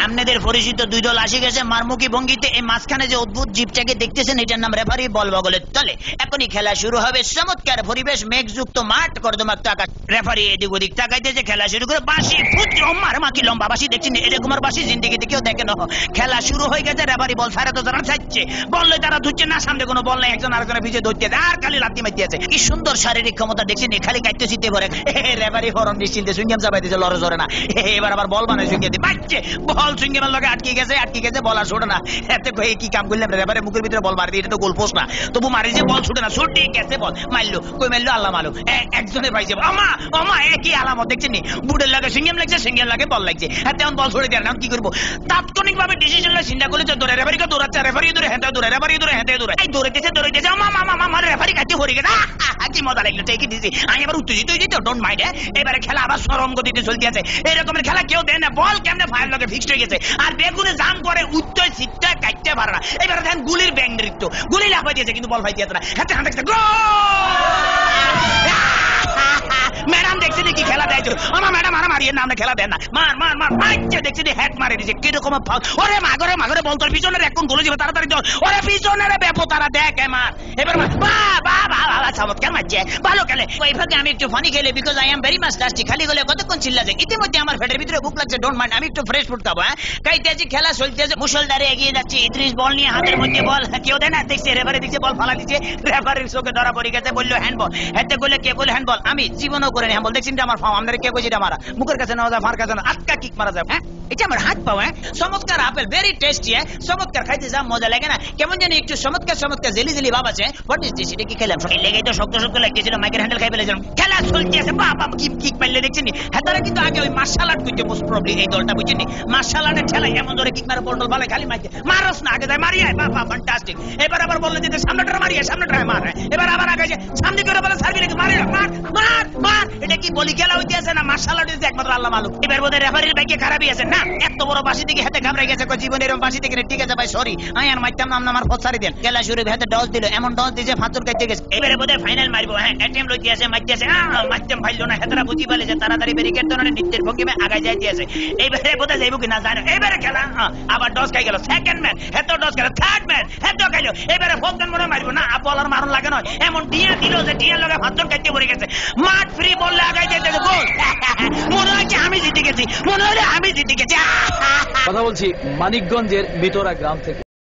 আপনাদের পরিচিত দুই দল আসে গেছে মারমুখী ভঙ্গিতে। এই মাঝখানে যে অদ্ভুত জীবটাকে দেখতেছেন এটার নাম রেফারি। বল বগলের তলে। এখনই খেলা শুরু হবে। চমৎকার পরিবেশ, মেঘযুক্ত মাঠ, কর্দমাক্ত আকাশ। রেফারি এদিক ওদিক তাকাইতেছে, খেলা শুরু করে। বাঁশি ফুটছে, মারমাকি লম্বা বাঁশি দেখছেন, এরকম আর বাঁশি জিন্দিগিতে কেউ দেখে না। খেলা শুরু হয়ে গেছে। রেফারি বল ছাড়ে তো তারা চাইছে, বললে তারা ধুচ্ছে না, সামনে কোনো বল নাই, একজন আরেকজনের পিছিয়ে ধরতে আর খালি লাত্তি মারতে আছে। কি সুন্দর শারীরিক ক্ষমতা দেখছেন, খালি কাটতে চিনতে পারে। রেফারি হরন নিশ্চিন্তে সুইংগাম চাপাইতেছে, লড়ে জরে না। এবার আবার বল বানায় সুইংগে দিয়ে বাচ্চে, বল সুইংগামের লগে আটকে গেছে, বল আর ছোটে না। এতে কয়ে কি কাম করলাম, রেফারি মুখের ভিতরে বল মারি, এটা তো গোল পোস্ট না, তবু মারি যে বল ছুটে না, ছুটে গেছে বল, মারলো, কই মারলো আল্লাহ মালুম। একজনে পাইছে, আমা একই আলামত দেখছেন নি, বুটের লাগে সিঙ্গেম লাগছে, সিঙ্গেম লাগে বল লাগছে। তেমন বল ছড়ে দেয় না, কি করবো? তাৎক্ষণিক ভাবে ডিসিশন চিন্তা করেছে, দৌড়ে রেফারিকে দৌড়াচ্ছে, রেফারি দৌড়ে হেঁটে দৌড়ে, রেফারি দৌড়ে হেঁটে দৌড়ে, এই দৌড়াইতেছে আমার রেফারি কাছে হরে গেছে। কি মজা লাগলো, ঠিকই দিছি। আমি এবার উত্তেজিত হয়ে যেত, ডোন্ট মাইন্ড। এবারে খেলা আবার সরম গতিতে চলতে আছে। এরকমের খেলা কেউ দেয় না, বল কেমনে ফায়ার লগে ফিক্সড হয়ে গেছে, আর বেগুনে জাম করে উত্তর সিটটা কাটতে পারে না। এবারে দেখেন গুলির ব্যাং নৃত্য, গুলি লাফাই দিয়েছে কিন্তু বল ফাইতে না। হাতে হাতে ম্যাডাম দেখছি কি খেলা দেয়, আমার ম্যাডাম আর মারিয়ে না, খেলা দেন না, মার মার মার মারছে, দেখছি হ্যাট মারে দিয়েছে, কিরকম ওরে মাগরে মাগরে বল, তোর পিছনের এখন গোলে যাবে, তাড়াতাড়ি দল, ওরে পিছনের ব্যাপো তারা দেখ মার। এবার চমৎকার মারছে, ভালো খেলে। ওই ফাঁকে আমি একটু ফানি খেলে, because I am very much tasty. খালি গলে কতক্ষণ চিল্লা যায়, ইতিমধ্যে আমার পেটের ভিতরে ভুক লাগছে, ডোন্ট মাইন্ড, আমি একটু ফ্রেশ ফুড খাবো। কাইতেছি, খেলা চলতেছে, মুসলধারে এগিয়ে যাচ্ছে। ইদ্রিস বল নিয়ে, হাতের মধ্যে বল, কেউ দেয় না, দেখছে রেফারি দিচ্ছে, বল ফালা দিচ্ছে, রেফারির চোখে ধরা পড়ে গেছে, বললো হ্যান্ডবল। হেঁটে গলে কে বলে হ্যান্ডবল, আমি জীবনও করে নি হ্যান্ডবল, দেখছি আমার ফার্ম, আমাদের কে কইছে এটা মারা, মুখের কাছে নেওয়া যায়, ফার কাছে না, আটকা কিক মারা যায়। হ্যাঁ, এটা আমার হাত পাও। চমৎকার আপেল, ভেরি টেস্টি। চমৎকার, খাইতে যা মজা লাগে না, কেমন জানি একটু চমৎকার চমৎকার জেলি জেলি ভাব আছে। What is this? এটা কি খেলাম? লেগেই তো শক্ত শক্ত লাগতেছিল, মাইকের হ্যান্ডেল খাই ফেলেছিলাম। খেলা চলতে আছে, বাবা কিক পাইলে দেখছেন নি। হ্যাঁ, তারা কিন্তু আগে ওই মার্শাল আর্ট করতে মোস্ট প্রবলি, এই দলটা বুঝছেন নি, মার্শাল আর্টের ঠেলায় এমন ধরে কিক মারে, বন্ডল ভালো খালি মাইতে মারস না, আগে যায় মারিয়ে, বাবা ফ্যান্টাস্টিক। এবার আবার বললে যে সামনেটা মারিয়ে, সামনেটা মার। এবার আবার আগে যে সামনে করে বলে সার্ভি রেখে মারে, মার মার মার। এটা কি বলি খেলা হইতে আছে না মার্শাল আর্ট হইতে একমাত্র আল্লাহ মালুম। এবার বোধহয় রেফারির ব্যাগে খারাপই আছে না, এত বড় বাসি থেকে হাতে ঘাবড়ে গেছে, জীবনে এরকম বাসি থেকে। ঠিক আছে ভাই, সরি, আমি আর মারতাম না, আমার পথ ছাড়ি দেন। খেলা শুরু হাতে ডস দিল, এমন ডস দিয়েছে ফাঁচুর কাটতে গেছে। এবারে বোধহয় ফাইনাল মারবো। হ্যাঁ, অ্যাটেম্প লইতে আছে, মারতে আছে, মারতাম ফাইলো না, হেতারা বুঝি পালিয়েছে, তাড়াতাড়ি ব্যারিকেড ধরনের নিত্যের ভঙ্গিমে আগায় যাইতে আছে। এইবারে বোধহয় যাইব কি না জানো। এবারে খেলা আবার ডস খাই গেল, সেকেন্ড ম্যাচ হেত ডস গেল, থার্ড ম্যাচ হেত খাইলো। এবারে ফোকন মনে মারবো না, বলার মারণ লাগে নয়, এমন ডিয়া দিল যে ডিয়ার লগে ফাঁচুর কাটতে পড়ে গেছে। মাঠ ফ্রি বললে আগায় যাইতে গোল। মনে হয় আমি জিতে গেছি, মনে হলে আমি জিতে গেছি। কথা বলছি মানিকগঞ্জের মিটোরা গ্রাম থেকে।